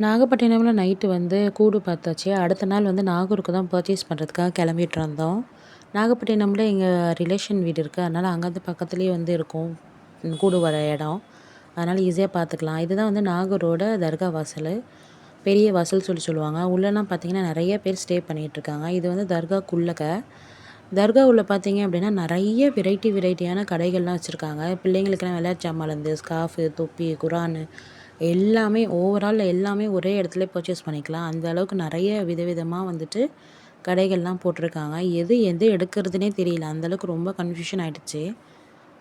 நாகப்பட்டினம்ல night வந்து கூடு பார்த்தாச்சு. அடுத்த நாள் வந்து நாகூருக்கு தான் பர்ச்சேஸ் பண்ணுறதுக்காக கிளம்பிட்டு இருந்தோம். நாகப்பட்டினம்ல எங்கள் ரிலேஷன் வீடு இருக்குது. அதனால் அங்கேருந்து பக்கத்துலேயே வந்து இருக்கும் கூடு வர இடம். அதனால் ஈஸியாக பார்த்துக்கலாம். இதுதான் வந்து நாகூரோட தர்கா வாசல். பெரிய வாசல் சொல்லுவாங்க. உள்ளலாம் பார்த்தீங்கன்னா நிறைய பேர் ஸ்டே பண்ணிகிட்ருக்காங்க. இது வந்து தர்காக்குள்ளக்க. தர்கா உள்ள பார்த்தீங்க அப்படின்னா நிறைய வெரைட்டியான கடைகள்லாம் வச்சுருக்காங்க. பிள்ளைங்களுக்கெல்லாம் விளையாட்டு ஜாமான்லேருந்து ஸ்கார்ஃபு, தொப்பி, குரானு எல்லாமே ஓவரால் எல்லாமே ஒரே இடத்துல பர்ச்சேஸ் பண்ணிக்கலாம். அந்த அளவுக்கு நிறைய விதவிதமாக வந்துட்டு கடைகள்லாம் போட்டிருக்காங்க. எது எது எடுக்கிறதுனே தெரியல. அந்தளவுக்கு ரொம்ப கன்ஃப்யூஷன் ஆகிடுச்சு.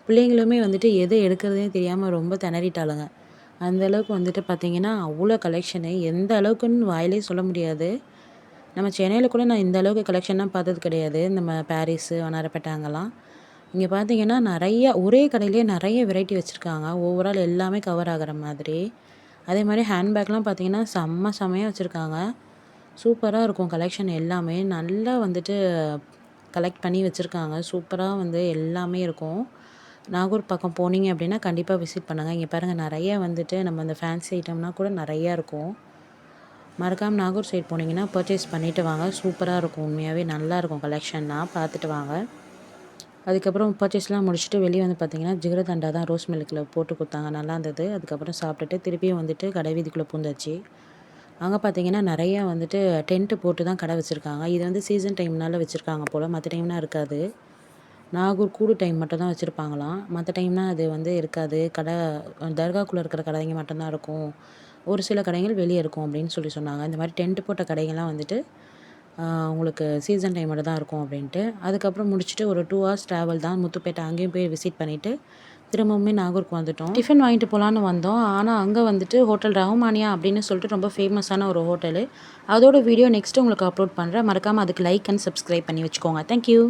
பிள்ளைங்களுமே வந்துட்டு எது எடுக்கிறதுனே தெரியாமல் ரொம்ப திணறிட்டாளுங்க. அந்தளவுக்கு வந்துட்டு பார்த்திங்கன்னா அவ்வளோ கலெக்ஷனு. எந்த அளவுக்குன்னு வாயிலே சொல்ல முடியாது. நம்ம சென்னையில் கூட நான் இந்த அளவுக்கு கலெக்ஷன்லாம் பார்த்தது கிடையாது. நம்ம பாரிஸு, வண்ணாரப்பேட்டை அங்கெல்லாம். இங்கே பார்த்தீங்கன்னா நிறைய ஒரே கடையிலேயே நிறைய வெரைட்டி வச்சுருக்காங்க. ஓவரால் எல்லாமே கவர் ஆகிற மாதிரி. அதே மாதிரி ஹேண்ட்பேக்லாம் பார்த்தீங்கன்னா செம்மையாக வச்சுருக்காங்க. சூப்பராக இருக்கும் கலெக்ஷன் எல்லாமே. நல்லா வந்துட்டு கலெக்ட் பண்ணி வச்சுருக்காங்க. சூப்பராக வந்து எல்லாமே இருக்கும். நாகூர் பக்கம் போனீங்க அப்படின்னா கண்டிப்பாக விசிட் பண்ணுங்கள். இங்கே பாருங்கள் நிறைய வந்துட்டு நம்ம இந்த ஃபேன்சி ஐட்டம்னால் கூட நிறையா இருக்கும். மறக்காமல் நாகூர் சைடு போனீங்கன்னா பர்ச்சேஸ் பண்ணிவிட்டு வாங்க. சூப்பராக இருக்கும். உண்மையாகவே நல்லாயிருக்கும் கலெக்ஷன்லாம். பார்த்துட்டு வாங்க. அதுக்கப்புறம் பர்ச்சேஸ்லாம் முடிச்சுட்டு வெளியே வந்து பார்த்திங்கன்னா ஜிகரதண்டா தான் ரோஸ் மில்கில் போட்டு கொடுத்தாங்க. நல்லா இருந்தது. அதுக்கப்புறம் சாப்பிட்டுட்டு திருப்பியும் வந்துட்டு கடை வீதிக்குள்ளே பூந்தாச்சு. அங்கே பார்த்திங்கன்னா நிறையா வந்துட்டு டென்ட்டு போட்டு தான் கடை வச்சுருக்காங்க. இது வந்து சீசன் டைம்னால வச்சுருக்காங்க போல். மற்ற டைம்னால் இருக்காது. நாகூர் கூடு டைம் மட்டும் தான் வச்சுருப்பாங்களாம். மற்ற டைம்னால் அது வந்து இருக்காது. கடை தர்காக்குள்ளே இருக்கிற கடைங்க மட்டும்தான் இருக்கும். ஒரு சில கடைகள் வெளியே இருக்கும் அப்படின்னு சொன்னாங்க. இந்த மாதிரி டென்ட்டு போட்ட கடைகள்லாம் வந்துட்டு உங்களுக்கு சீசன் டைம் மட்டும் தான் இருக்கும் அப்படின்ட்டு. அதுக்கப்புறம் முடிச்சுட்டு ஒரு 2 ஹவர்ஸ் ட்ராவல் தான் முத்துப்பேட்டை. அங்கேயும் போய் விசிட் பண்ணிவிட்டு திரும்பவுமே நாகூருக்கு வந்துட்டோம். டிஃபன் வாங்கிட்டு போகலான்னு வந்தோம். ஆனால் அங்கே வந்துட்டு ஹோட்டல் ரஹ்மானியா அப்படின்னு சொல்லிட்டு ரொம்ப ஃபேமஸான ஒரு ஹோட்டலு. அதோட வீடியோ நெக்ஸ்ட்டு உங்களுக்கு அப்லோட் பண்ணுறேன். மறக்காமல் அதுக்கு லைக் அண்ட் சப்ஸ்கிரைப் பண்ணி வச்சுக்கோங்க. தேங்க்யூ.